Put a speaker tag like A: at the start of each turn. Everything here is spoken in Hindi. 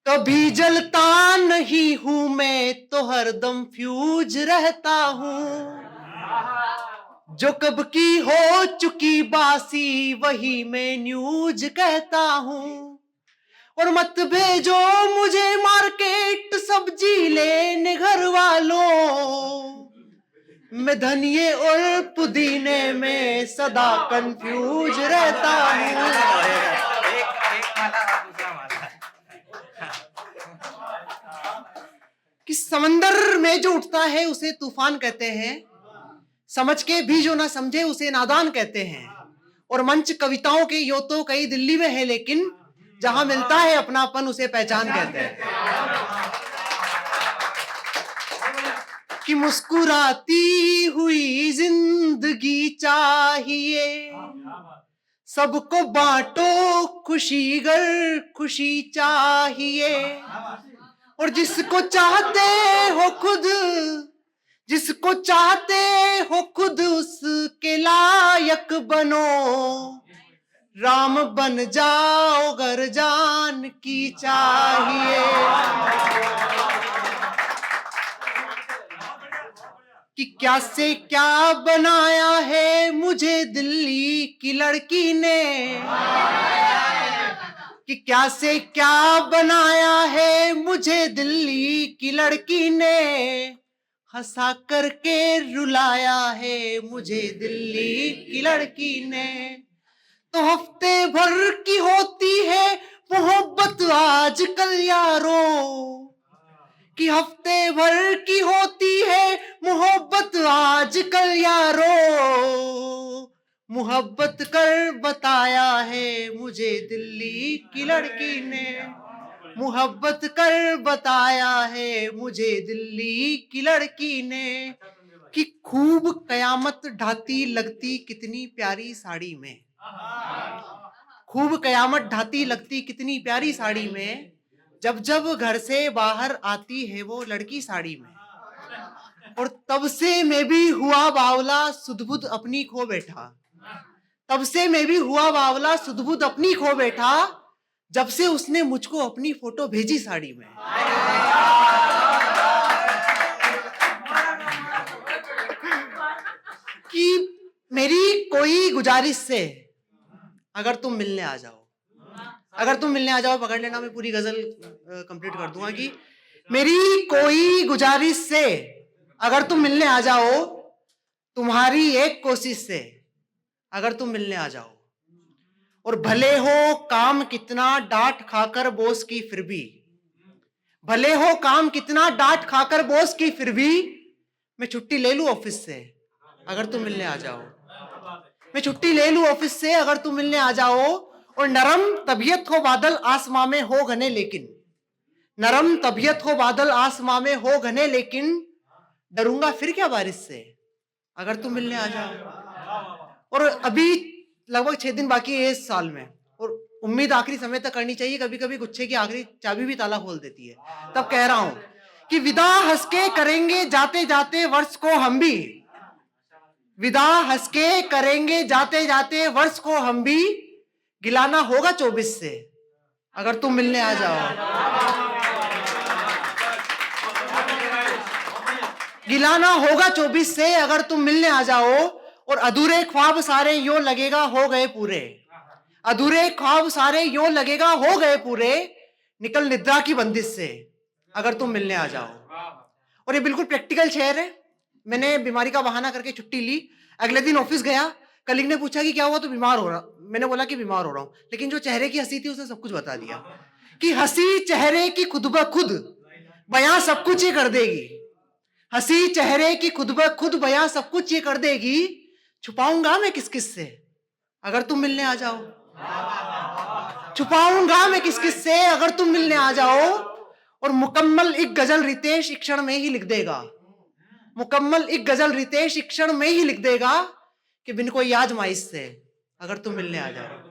A: कभी जलता नहीं हूं मैं तो हरदम फ्यूज रहता हूं। जो कब की हो चुकी बासी वही मैं न्यूज कहता हूं। और मत भेजो मुझे मार्केट सब्जी लेने घर वालों। मैं धनिये और पुदीने में सदा कंफ्यूज रहता हूं। कि समंदर में जो उठता है उसे तूफान कहते हैं, समझ के भी जो ना समझे उसे नादान कहते हैं। और मंच कविताओं के यो तो कई दिल्ली में है, लेकिन जहां मिलता है अपनापन उसे पहचान कहते हैं। कि मुस्कुराती हुई जिंदगी चाहिए, सबको बांटो खुशी गर खुशी चाहिए। और जिसको चाहते हो खुद, जिसको चाहते हो खुद उसके लायक बनो। राम बन जाओ गर जान की चाहिए। कि क्या से क्या बनाया है मुझे दिल्ली की लड़की ने। कि क्या से क्या बनाया है मुझे दिल्ली की लड़की ने। हंसा करके रुलाया है मुझे दिल्ली की लड़की ने। तो हफ्ते भर की होती है मोहब्बत आजकल यारों। कि हफ्ते भर की होती है मोहब्बत आजकल यारों। मोहब्बत कर बताया है मुझे दिल्ली की लड़की ने। मोहब्बत कर बताया है मुझे दिल्ली की लड़की ने। कि खूब कयामत ढाती लगती कितनी प्यारी साड़ी में। खूब कयामत ढाती लगती कितनी प्यारी साड़ी में। जब जब घर से बाहर आती है वो लड़की साड़ी में। और तब से मैं भी हुआ बावला सुध-बुध अपनी खो बैठा। तब से मैं भी हुआ बावला सुध-बुध अपनी खो बैठा। जब से उसने मुझको अपनी फोटो भेजी साड़ी में। कि मेरी कोई गुजारिश से अगर तुम मिलने आ जाओ, अगर तुम मिलने आ जाओ, पकड़ लेना, मैं पूरी गजल कंप्लीट कर दूंगा। कि मेरी कोई गुजारिश से अगर तुम मिलने आ जाओ, तुम्हारी एक कोशिश से अगर तुम मिलने आ जाओ। और भले हो काम कितना डांट खाकर बॉस की फिर भी, भले हो काम कितना डांट खाकर बॉस की फिर भी मैं छुट्टी ले लूं ऑफिस से अगर तुम मिलने आ जाओ। मैं छुट्टी ले लूं ऑफिस से अगर तुम मिलने आ जाओ। और नरम तबीयत हो बादल आसमां में हो घने लेकिन, नरम तबीयत हो बादल आसमां में हो घने लेकिन डरूंगा फिर क्या बारिश से अगर तुम मिलने आ जाओ। और अभी लगभग 6 दिन बाकी है इस साल में, और उम्मीद आखिरी समय तक करनी चाहिए। कभी कभी गुच्छे की आखिरी चाबी भी ताला खोल देती है। तब कह रहा हूं कि विदा हंस के करेंगे जाते जाते वर्ष को हम भी, विदा हंस के करेंगे जाते जाते वर्ष को हम भी। गिलाना होगा 24 से अगर तुम मिलने आ जाओ। गिलाना होगा 24 से अगर तुम मिलने आ जाओ। और अधूरे ख्वाब सारे यूं लगेगा हो गए पूरे, अधूरे ख्वाब सारे यूं लगेगा हो गए पूरे। निकल निद्रा की बंदिश से अगर तुम मिलने आ जाओ। और ये बिल्कुल प्रैक्टिकल शेयर है। मैंने बीमारी का बहाना करके छुट्टी ली। अगले दिन ऑफिस गया, कलीग ने पूछा कि क्या हुआ, तो बीमार हो रहा। मैंने बोला कि बीमार हो रहा हूं। लेकिन जो चेहरे की हंसी थी उसने सब कुछ बता दिया। कि हंसी चेहरे की खुद ब खुद बयां सब कुछ ये कर देगी। हंसी चेहरे की खुद ब खुद बयां सब कुछ ये कर देगी। छुपाऊंगा मैं किस किस से अगर तुम मिलने आ जाओ। छुपाऊंगा मैं किस किस से अगर तुम मिलने आ जाओ। और मुकम्मल एक गजल रितेश एक क्षण में ही लिख देगा। मुकम्मल एक गजल रितेश एक क्षण में ही लिख देगा कि बिन कोई आजमाइश से अगर तुम मिलने आ जाओ।